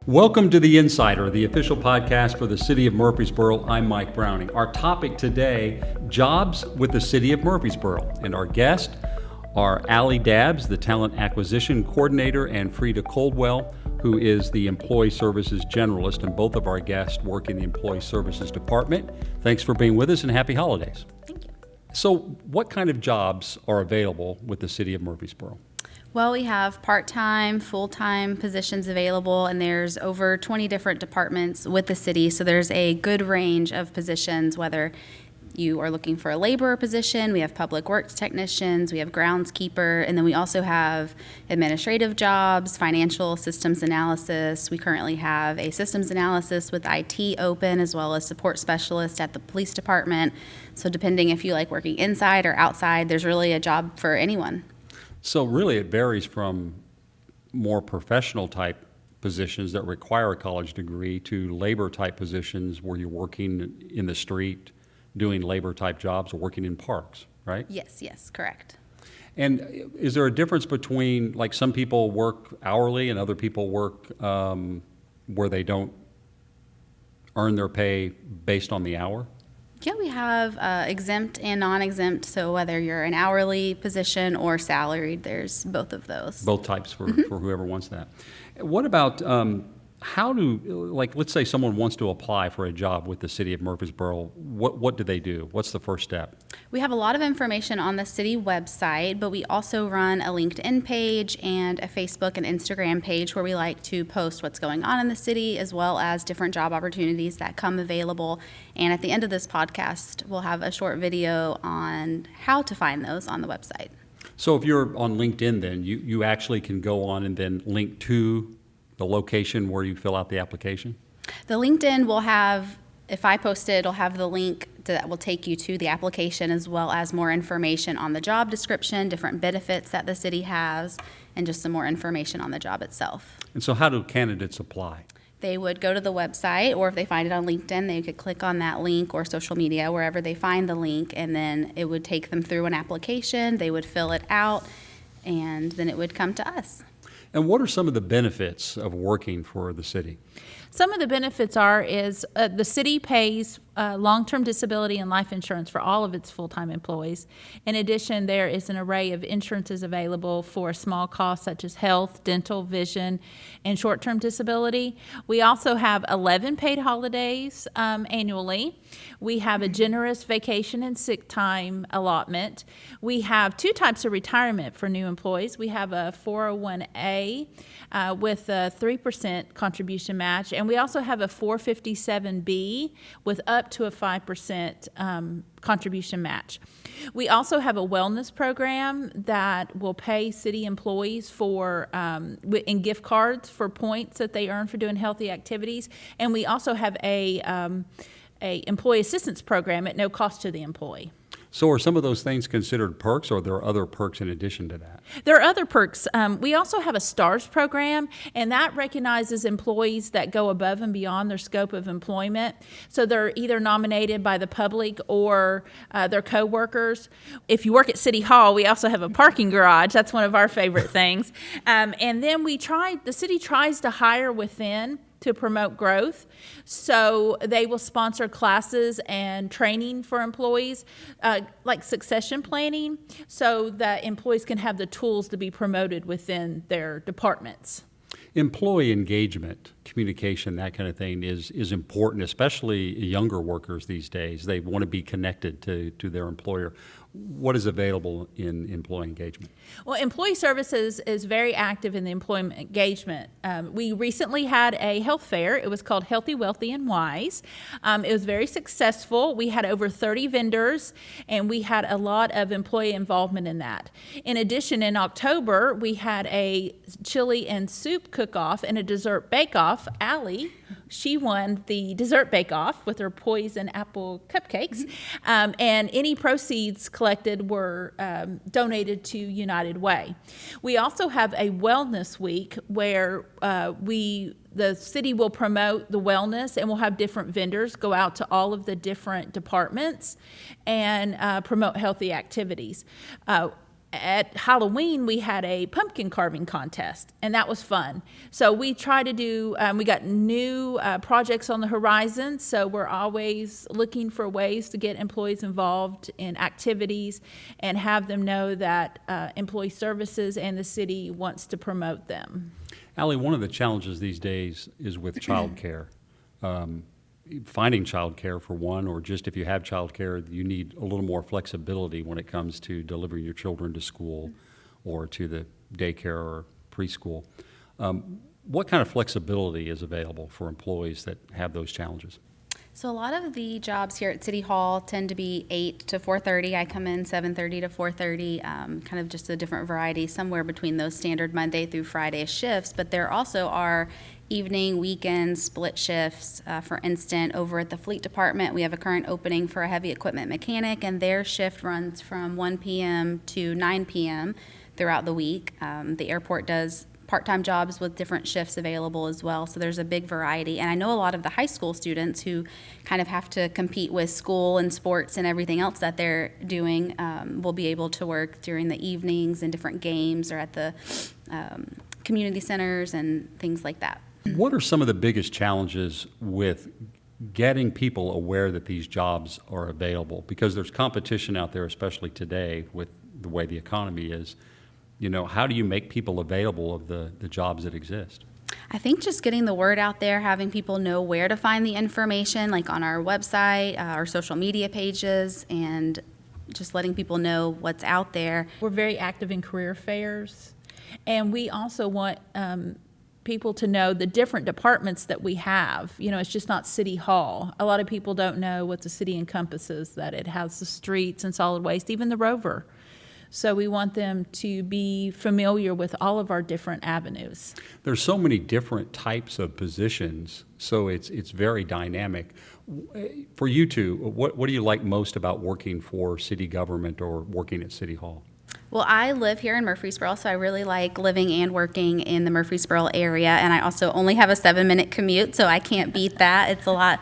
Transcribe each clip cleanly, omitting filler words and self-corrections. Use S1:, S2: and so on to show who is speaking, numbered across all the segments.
S1: Welcome to The Insider, the official podcast for the City of Murfreesboro. I'm Mike Browning. Our topic today, jobs with the City of Murfreesboro. And our guests are Allie Dabbs, the Talent Acquisition Coordinator, and Fredia Coldwell, who is the Employee Services Generalist. And both of our guests work in the Employee Services Department. Thanks for being with us and happy holidays.
S2: Thank you.
S1: So what kind of jobs are available with the City of Murfreesboro?
S2: Well, we have part-time, full-time positions available, and there's over 20 different departments with the city, so there's a good range of positions, whether you are looking for a laborer position, we have public works technicians, we have groundskeeper, and then we also have administrative jobs, financial systems analysis. We currently have a systems analysis with IT open, as well as support specialist at the police department. So depending if you like working inside or outside, there's really a job for anyone.
S1: So really it varies from more professional type positions that require a college degree to labor type positions where you're working in the street, doing labor type jobs, or working in parks, right?
S2: Yes, correct.
S1: And is there a difference between, like, some people work hourly and other people work where they don't earn their pay based on the hour?
S2: Yeah, we have exempt and non-exempt, so whether you're an hourly position or salaried, there's both of those.
S1: Both types for whoever wants that. What about let's say someone wants to apply for a job with the City of Murfreesboro, what do they do? What's the first step?
S2: We have a lot of information on the city website, but we also run a LinkedIn page and a Facebook and Instagram page where we like to post what's going on in the city, as well as different job opportunities that come available. And at the end of this podcast, we'll have a short video on how to find those on the website.
S1: So if you're on LinkedIn, then you actually can go on and then link to the location where you fill out the application?
S2: The LinkedIn will have, if I post it, it'll have the link that will take you to the application, as well as more information on the job description, different benefits that the city has, and just some more information on the job itself.
S1: And so how do candidates apply?
S2: They would go to the website, or if they find it on LinkedIn, they could click on that link, or social media, wherever they find the link, and then it would take them through an application. They would fill it out, and then it would come to us.
S1: And what are some of the benefits of working for the city?
S3: Some of the benefits is the city pays long-term disability and life insurance for all of its full-time employees. In addition, there is an array of insurances available for small costs such as health, dental, vision, and short-term disability. We also have 11 paid holidays annually. We have a generous vacation and sick time allotment. We have two types of retirement for new employees. We have a 401A with a 3% contribution match, and we also have a 457B with up to a 5% contribution match. We also have a wellness program that will pay city employees for in gift cards for points that they earn for doing healthy activities, and we also have a employee assistance program at no cost to the employee.
S1: So are some of those things considered perks, or are there other perks in addition to that?
S3: There are other perks. We also have a STARS program, and that recognizes employees that go above and beyond their scope of employment. So they're either nominated by the public or their coworkers. If you work at City Hall, we also have a parking garage. That's one of our favorite things. And then the city tries to hire within to promote growth. So they will sponsor classes and training for employees, like succession planning, so that employees can have the tools to be promoted within their departments.
S1: Employee engagement, communication, that kind of thing is important, especially younger workers these days. They want to be connected to their employer. What is available in employee engagement?
S3: Well, Employee Services is very active in the employment engagement. We recently had a health fair. It was called Healthy, Wealthy, and Wise. It was very successful. We had over 30 vendors, and we had a lot of employee involvement in that. In addition, in October, we had a chili and soup cook-off and a dessert bake-off. Allie, she won the dessert bake-off with her poison apple cupcakes, and any proceeds collected were donated to United Way. We also have a wellness week where the city will promote the wellness, and we'll have different vendors go out to all of the different departments and promote healthy activities. at Halloween, we had a pumpkin carving contest, and that was fun. So we try to do, we got new projects on the horizon, so we're always looking for ways to get employees involved in activities and have them know that Employee Services and the city wants to promote them.
S1: Allie, one of the challenges these days is with childcare. Finding childcare for one, or just if you have childcare, you need a little more flexibility when it comes to delivering your children to school or to the daycare or preschool. What kind of flexibility is available for employees that have those challenges?
S2: So a lot of the jobs here at City Hall tend to be 8 to 4:30. I come in 7:30 to 4:30, kind of just a different variety, somewhere between those standard Monday through Friday shifts. But there also are evening, weekend, split shifts. For instance, over at the Fleet Department, we have a current opening for a heavy equipment mechanic, and their shift runs from 1 p.m. to 9 p.m. throughout the week. The airport does part-time jobs with different shifts available as well, so there's a big variety. And I know a lot of the high school students who kind of have to compete with school and sports and everything else that they're doing will be able to work during the evenings and different games or at the community centers and things like that.
S1: What are some of the biggest challenges with getting people aware that these jobs are available? Because there's competition out there, especially today with the way the economy is. You know, how do you make people available of the jobs that exist?
S2: I think just getting the word out there, having people know where to find the information, like on our website, our social media pages, and just letting people know what's out there.
S3: We're very active in career fairs, and we also want people to know the different departments that we have. You know, it's just not City Hall. A lot of people don't know what the city encompasses, that it has the streets and solid waste, even the Rover. So we want them to be familiar with all of our different avenues.
S1: There's so many different types of positions, so it's very dynamic. For you two, what do you like most about working for city government or working at City Hall?
S2: Well, I live here in Murfreesboro, so I really like living and working in the Murfreesboro area, and I also only have a 7-minute commute, so I can't beat that. It's a lot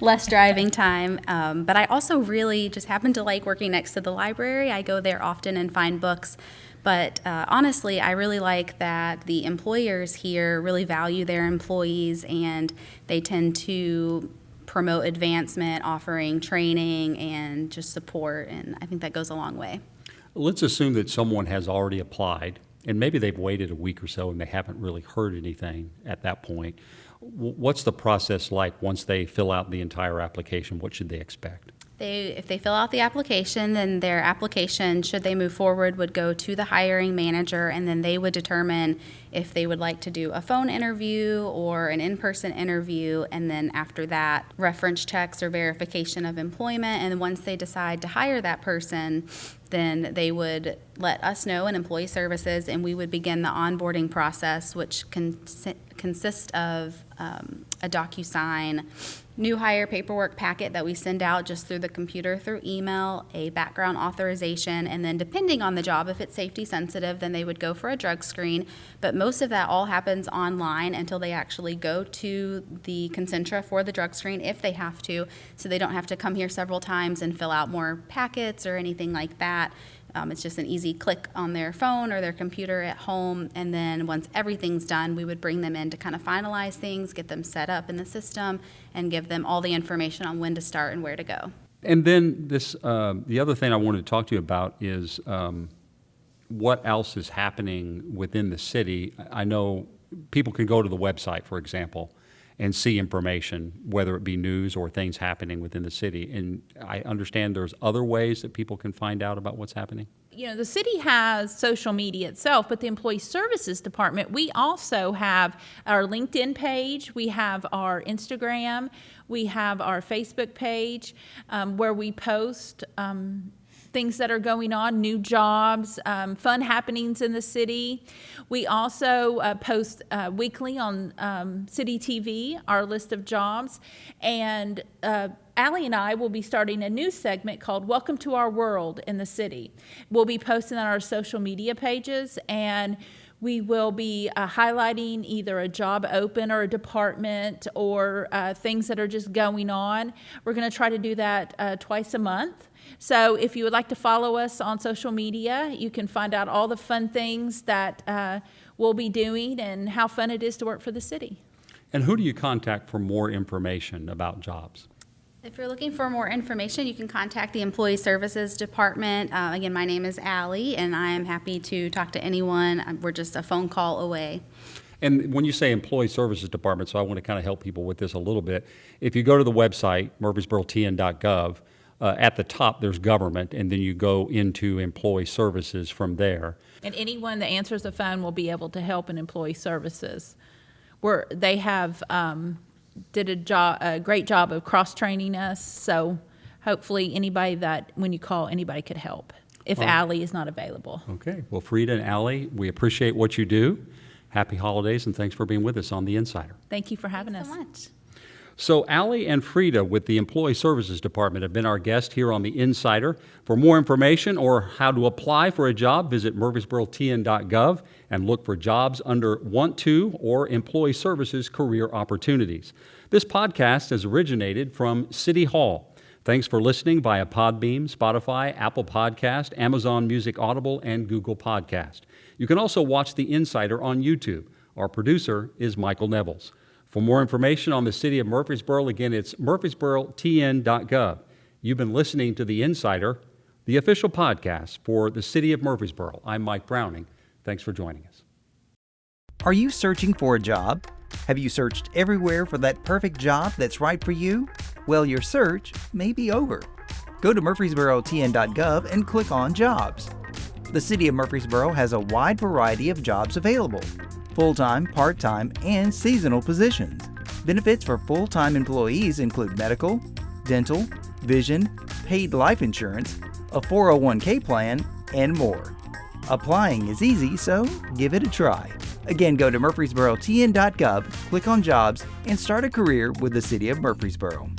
S2: less driving time, but I also really just happen to like working next to the library. I go there often and find books, but honestly, I really like that the employers here really value their employees, and they tend to promote advancement, offering training and just support, and I think that goes a long way.
S1: Let's assume that someone has already applied, and maybe they've waited a week or so and they haven't really heard anything at that point. What's the process like once they fill out the entire application? What should they expect?
S2: If they fill out the application, then their application, should they move forward, would go to the hiring manager, and then they would determine if they would like to do a phone interview or an in-person interview, and then after that, reference checks or verification of employment. And once they decide to hire that person, then they would let us know in Employee Services, and we would begin the onboarding process, which consists of a DocuSign new hire paperwork packet that we send out just through the computer, through email, a background authorization, and then depending on the job, if it's safety sensitive, then they would go for a drug screen. But most of that all happens online until they actually go to the Concentra for the drug screen if they have to, so they don't have to come here several times and fill out more packets or anything like that. It's just an easy click on their phone or their computer at home, and then once everything's done, we would bring them in to kind of finalize things, get them set up in the system, and give them all the information on when to start and where to go.
S1: And then the other thing I wanted to talk to you about is what else is happening within the city. I know people can go to the website, for example, and see information, whether it be news or things happening within the city. And I understand there's other ways that people can find out about what's happening.
S3: You know, the city has social media itself, but the Employee Services Department, we also have our LinkedIn page, we have our Instagram, we have our Facebook page, where we post things that are going on, new jobs, fun happenings in the city. We also post weekly on City TV, our list of jobs. And Allie and I will be starting a new segment called Welcome to Our World in the City. We'll be posting on our social media pages, and We will be highlighting either a job open or a department or things that are just going on. We're going to try to do that twice a month. So if you would like to follow us on social media, you can find out all the fun things that we'll be doing and how fun it is to work for the city.
S1: And who do you contact for more information about jobs?
S2: If you're looking for more information, you can contact the Employee Services Department. Again, my name is Allie, and I am happy to talk to anyone. We're just a phone call away.
S1: And when you say Employee Services Department, so I want to kind of help people with this a little bit. If you go to the website, murfreesborotn.gov, at the top there's government, and then you go into employee services from there.
S3: And anyone that answers the phone will be able to help in employee services. They have did a great job of cross-training us, so hopefully anybody that, when you call, anybody could help if Allie is not available.
S1: Okay. Well, Fredia and Allie, we appreciate what you do. Happy holidays, and thanks for being with us on The Insider.
S3: Thank you for having
S2: Thanks
S3: us.
S2: so much.
S1: So Allie and Fredia with the Employee Services Department have been our guests here on The Insider. For more information or how to apply for a job, visit murfreesborotn.gov and look for jobs under Want To or Employee Services Career Opportunities. This podcast has originated from City Hall. Thanks for listening via Podbeam, Spotify, Apple Podcast, Amazon Music Audible, and Google Podcast. You can also watch The Insider on YouTube. Our producer is Michael Nevels. For more information on the City of Murfreesboro, again, it's murfreesborotn.gov. You've been listening to The Insider, the official podcast for the City of Murfreesboro. I'm Mike Browning. Thanks for joining us.
S4: Are you searching for a job? Have you searched everywhere for that perfect job that's right for you? Well, your search may be over. Go to murfreesborotn.gov and click on Jobs. The City of Murfreesboro has a wide variety of jobs available: full-time, part-time, and seasonal positions. Benefits for full-time employees include medical, dental, vision, paid life insurance, a 401k plan, and more. Applying is easy, so give it a try. Again, go to murfreesborotn.gov, click on Jobs, and start a career with the City of Murfreesboro.